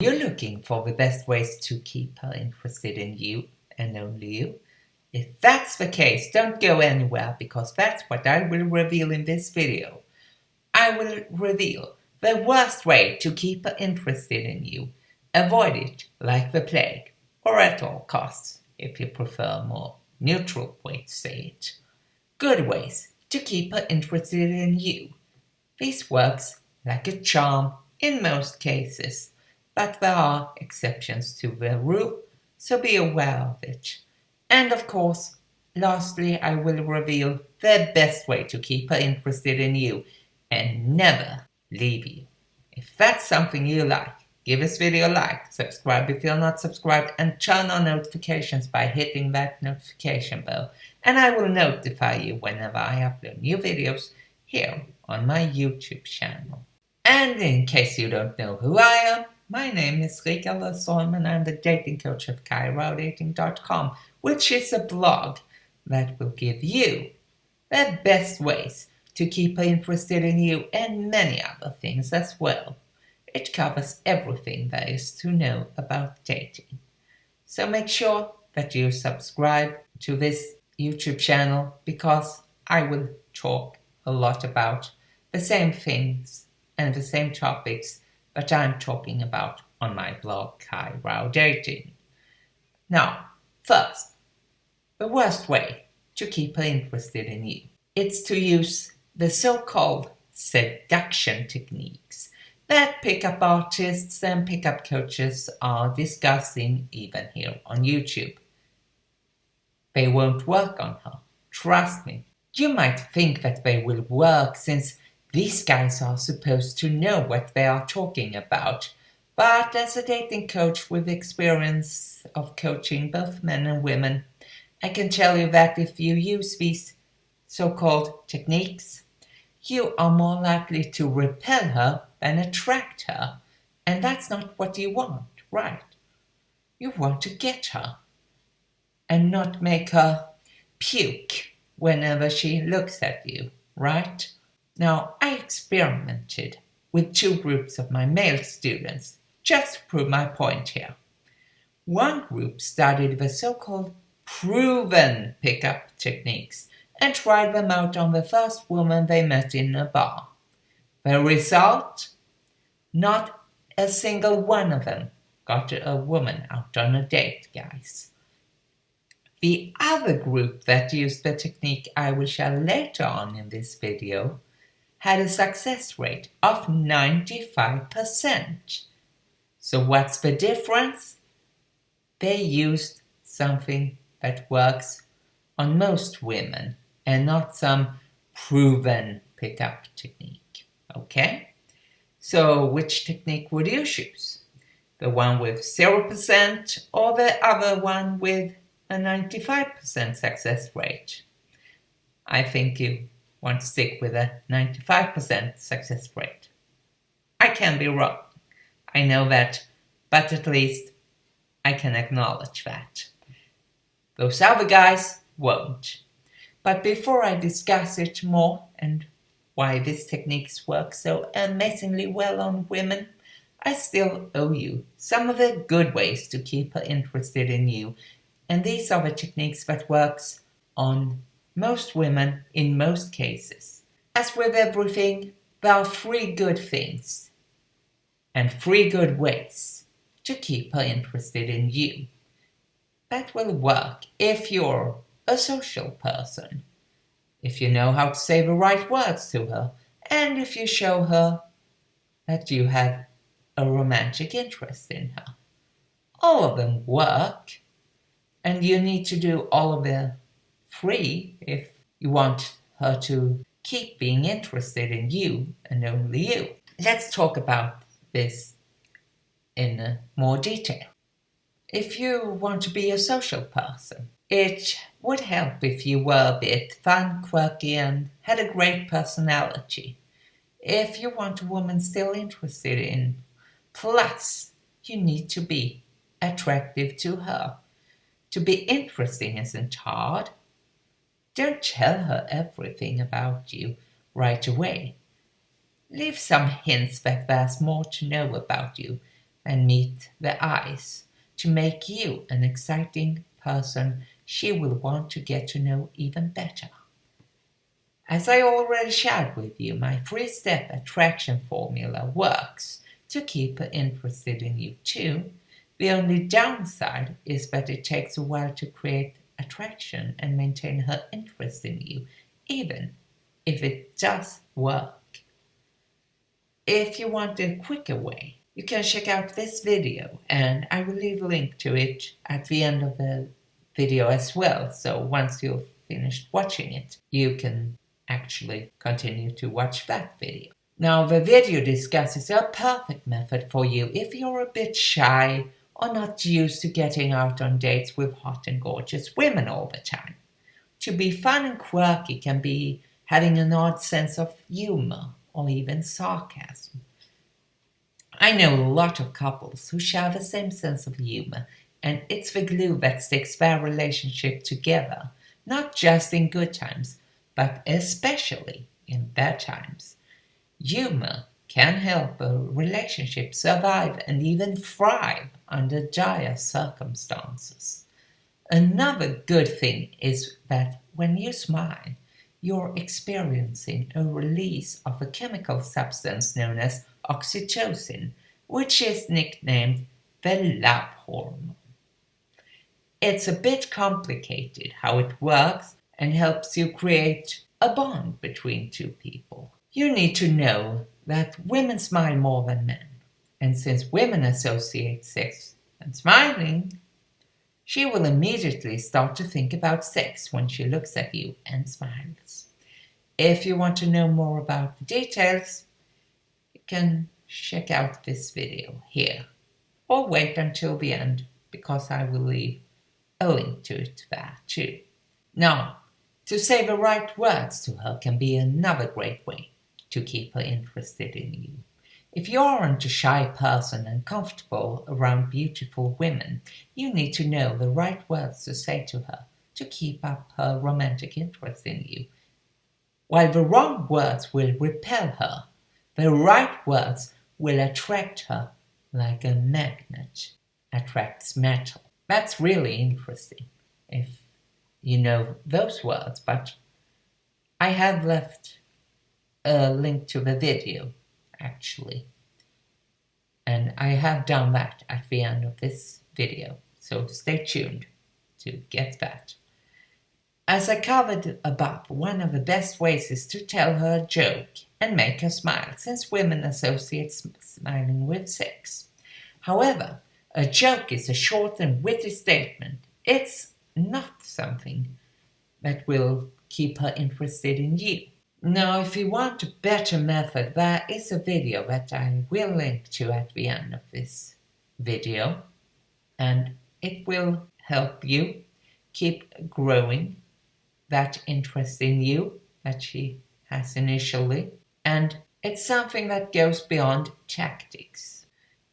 You're looking for the best ways to keep her interested in you and only you? If that's the case, don't go anywhere because that's what I will reveal in this video. I will reveal the worst way to keep her interested in you. Avoid it like the plague, or at all costs, if you prefer a more neutral way to say it. Good ways to keep her interested in you. This works like a charm in most cases, but there are exceptions to the rule, so be aware of it. And of course, lastly, I will reveal the best way to keep her interested in you and never leave you. If that's something you like, give this video a like, subscribe if you're not subscribed, and turn on notifications by hitting that notification bell, and I will notify you whenever I upload new videos here on my YouTube channel. And in case you don't know who I am, my name is Rika Solm and I'm the dating coach of KaiRowDating.com, which is a blog that will give you the best ways to keep her interested in you and many other things as well. It covers everything there is to know about dating. So make sure that you subscribe to this YouTube channel because I will talk a lot about the same things and the same topics that I'm talking about on my blog Kai Rao Dating. Now, first, the worst way to keep her interested in you. It's to use the so-called seduction techniques that pickup artists and pickup coaches are discussing even here on YouTube. They won't work on her, trust me. You might think that they will work since these guys are supposed to know what they are talking about, but as a dating coach with experience of coaching both men and women, I can tell you that if you use these so-called techniques, you are more likely to repel her than attract her, and that's not what you want, right? You want to get her and not make her puke whenever she looks at you, right? Now, I experimented with two groups of my male students just to prove my point here. One group studied the so-called proven pickup techniques and tried them out on the first woman they met in a bar. The result? Not a single one of them got a woman out on a date, guys. The other group that used the technique I will share later on in this video had a success rate of 95%. So what's the difference? They used something that works on most women and not some proven pickup technique, okay? So which technique would you choose? The one with 0% or the other one with a 95% success rate? I think you want to stick with a 95% success rate. I can be wrong, I know that, but at least I can acknowledge that. Those other guys won't. But before I discuss it more and why these techniques work so amazingly well on women, I still owe you some of the good ways to keep her interested in you, and these are the techniques that works on most women in most cases. As with everything, there are 3 good things and 3 good ways to keep her interested in you. That will work if you're a social person, if you know how to say the right words to her, and if you show her that you have a romantic interest in her. All of them work, and you need to do all of the 3 if you want her to keep being interested in you and only you. Let's talk about this in more detail. If you want to be a social person, it would help if you were a bit fun, quirky, and had a great personality. If you want a woman still interested in, plus you need to be attractive to her. To be interesting isn't hard. Don't tell her everything about you right away. Leave some hints that there's more to know about you and meet the eyes to make you an exciting person she will want to get to know even better. As I already shared with you, my 3-step attraction formula works to keep her interested in you too. The only downside is that it takes a while to create attraction and maintain her interest in you, even if it does work. If you want a quicker way, you can check out this video, and I will leave a link to it at the end of the video as well. So once you've finished watching it, you can actually continue to watch that video. Now, the video discusses a perfect method for you if you're a bit shy or not used to getting out on dates with hot and gorgeous women all the time. To be fun and quirky can be having an odd sense of humor or even sarcasm. I know a lot of couples who share the same sense of humor, and it's the glue that sticks their relationship together, not just in good times, but especially in bad times. Humor can help a relationship survive and even thrive under dire circumstances. Another good thing is that when you smile, you're experiencing a release of a chemical substance known as oxytocin, which is nicknamed the love hormone. It's a bit complicated how it works and helps you create a bond between two people. You need to know that women smile more than men, and since women associate sex and smiling, she will immediately start to think about sex when she looks at you and smiles. If you want to know more about the details, you can check out this video here, or wait until the end because I will leave a link to it there too. Now, to say the right words to her can be another great way to keep her interested in you. If you aren't a shy person and comfortable around beautiful women, you need to know the right words to say to her to keep up her romantic interest in you. While the wrong words will repel her, the right words will attract her like a magnet attracts metal. That's really interesting if you know those words, but I have left a link to the video actually, and I have done that at the end of this video, so stay tuned to get that. As I covered above, one of the best ways is to tell her a joke and make her smile, since women associate smiling with sex. However, a joke is a short and witty statement. It's not something that will keep her interested in you. Now, if you want a better method, there is a video that I will link to at the end of this video, and it will help you keep growing that interest in you that she has initially, and it's something that goes beyond tactics.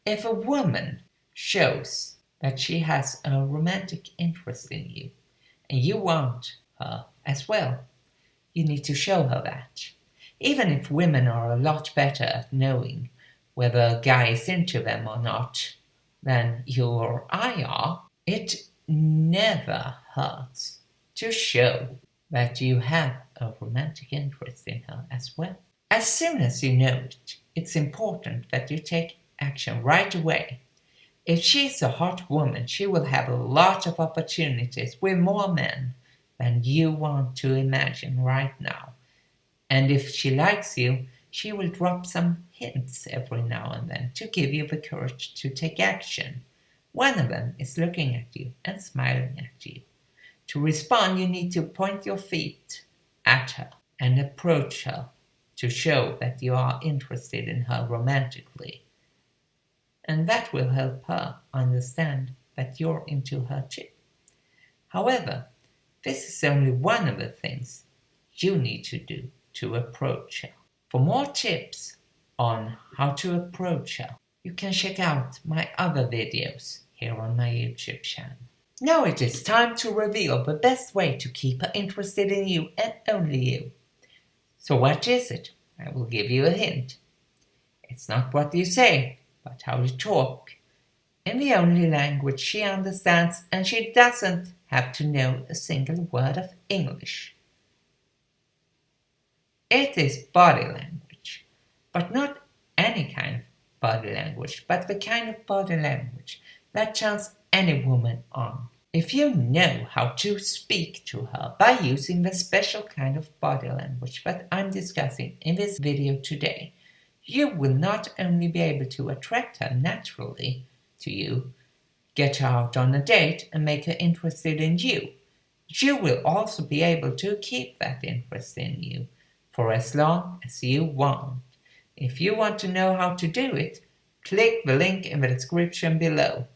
If a woman shows that she has a romantic interest in you, and you want her as well, you need to show her that. Even if women are a lot better at knowing whether a guy is into them or not than you or I are, it never hurts to show that you have a romantic interest in her as well. As soon as you know it, it's important that you take action right away. If she's a hot woman, she will have a lot of opportunities with more men than you want to imagine right now. And if she likes you, she will drop some hints every now and then to give you the courage to take action. One of them is looking at you and smiling at you. To respond, you need to point your feet at her and approach her to show that you are interested in her romantically. And that will help her understand that you're into her too. However, this is only one of the things you need to do to approach her. For more tips on how to approach her, you can check out my other videos here on my YouTube channel. Now it is time to reveal the best way to keep her interested in you and only you. So what is it? I will give you a hint. It's not what you say, but how you talk. in the only language she understands, and she doesn't have to know a single word of English. It is body language, but not any kind of body language, but the kind of body language that turns any woman on. If you know how to speak to her by using the special kind of body language that I'm discussing in this video today, you will not only be able to attract her naturally to you, get her out on a date and make her interested in you, you will also be able to keep that interest in you for as long as you want. If you want to know how to do it, click the link in the description below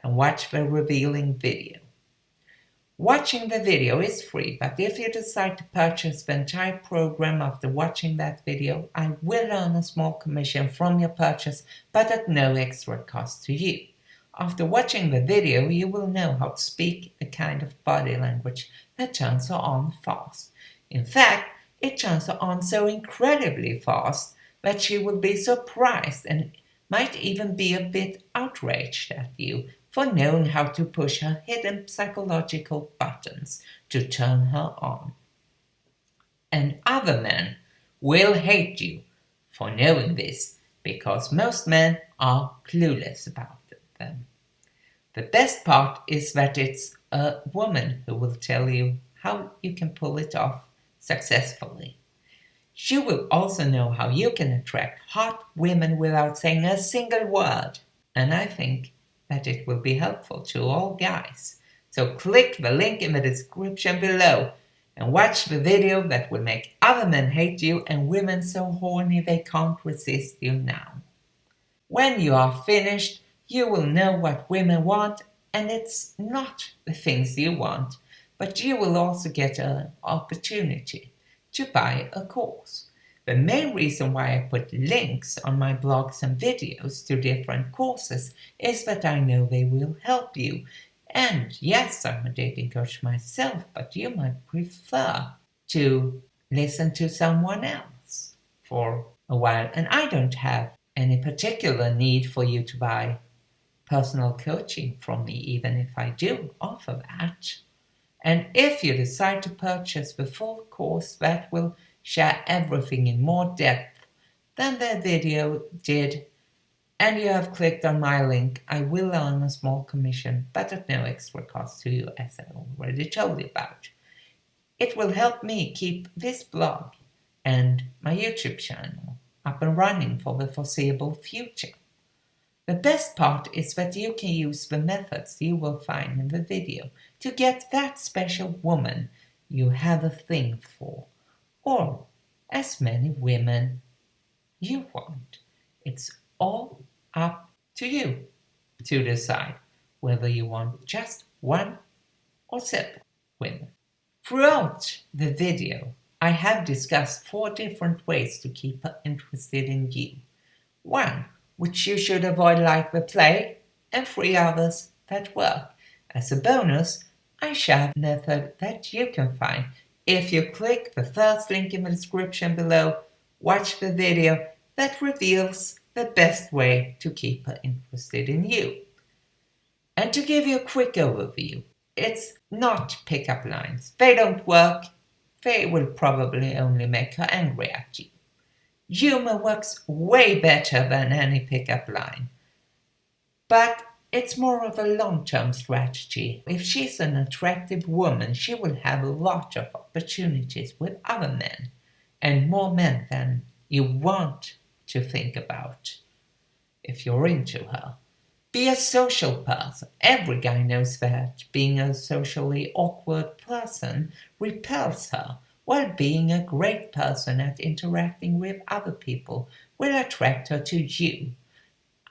and watch the revealing video. Watching the video is free, but if you decide to purchase the entire program after watching that video, I will earn a small commission from your purchase, but at no extra cost to you. After watching the video, you will know how to speak the kind of body language that turns her on fast. In fact, it turns her on so incredibly fast that she will be surprised and might even be a bit outraged at you for knowing how to push her hidden psychological buttons to turn her on. And other men will hate you for knowing this, because most men are clueless about them. The best part is that it's a woman who will tell you how you can pull it off successfully. She will also know how you can attract hot women without saying a single word. And I think that it will be helpful to all guys. So click the link in the description below and watch the video that will make other men hate you and women so horny they can't resist you now. When you are finished, you will know what women want, and it's not the things you want, but you will also get an opportunity to buy a course. The main reason why I put links on my blogs and videos to different courses is that I know they will help you. And yes, I'm a dating coach myself, but you might prefer to listen to someone else for a while. And I don't have any particular need for you to buy personal coaching from me, even if I do offer that. And if you decide to purchase the full course that will share everything in more depth than the video did, and you have clicked on my link, I will earn a small commission, but at no extra cost to you, as I already told you about. It will help me keep this blog and my YouTube channel up and running for the foreseeable future. The best part is that you can use the methods you will find in the video to get that special woman you have a thing for, or as many women you want. It's all up to you to decide whether you want just one or several women. Throughout the video, I have discussed 4 different ways to keep her interested in you. 1, which you should avoid like the plague, and 3 others that work. As a bonus, I share a method that you can find if you click the first link in the description below. Watch the video that reveals the best way to keep her interested in you. And to give you a quick overview, it's not pickup lines. They don't work. They will probably only make her angry at you. Humor works way better than any pickup line, but it's more of a long-term strategy. If she's an attractive woman, she will have a lot of opportunities with other men, and more men than you want to think about if you're into her. Be a social person. Every guy knows that being a socially awkward person repels her, while being a great person at interacting with other people will attract her to you.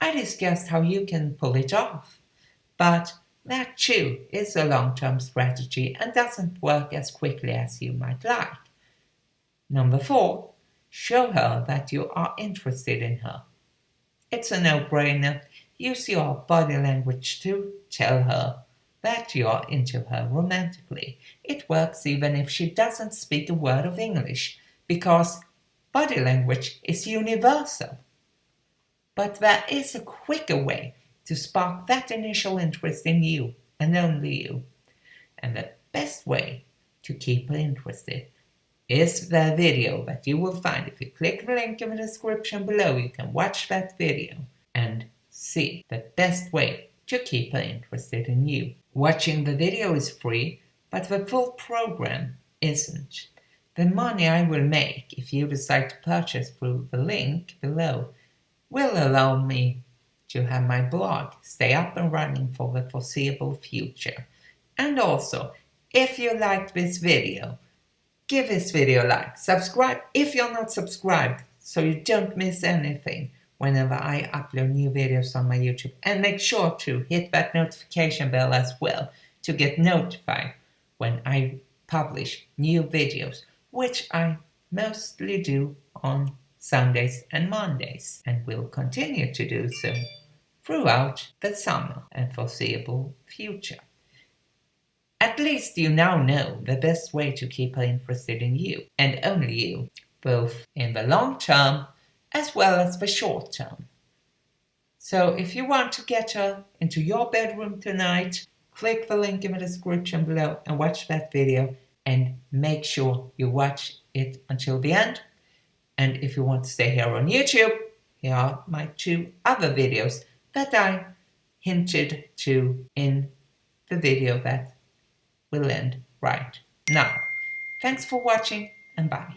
I discussed how you can pull it off, but that too is a long-term strategy and doesn't work as quickly as you might like. Number 4, show her that you are interested in her. It's a no-brainer. Use your body language to tell her that you're into her romantically. It works even if she doesn't speak a word of English, because body language is universal. But there is a quicker way to spark that initial interest in you and only you. And the best way to keep her interested is the video that you will find. If you click the link in the description below, you can watch that video and see the best way to keep her interested in you. Watching the video is free, but the full program isn't. The money I will make if you decide to purchase through the link below will allow me to have my blog stay up and running for the foreseeable future. And also, if you liked this video, give this video a like, subscribe if you're not subscribed so you don't miss anything whenever I upload new videos on my YouTube, and make sure to hit that notification bell as well to get notified when I publish new videos, which I mostly do on Sundays and Mondays, and will continue to do so throughout the summer and foreseeable future. At least you now know the best way to keep her interested in you, and only you, both in the long term as well as the short term. So if you want to get her into your bedroom tonight, click the link in the description below and watch that video, and make sure you watch it until the end. And if you want to stay here on YouTube, here are my 2 other videos that I hinted to in the video that will end right now. Thanks for watching, and bye.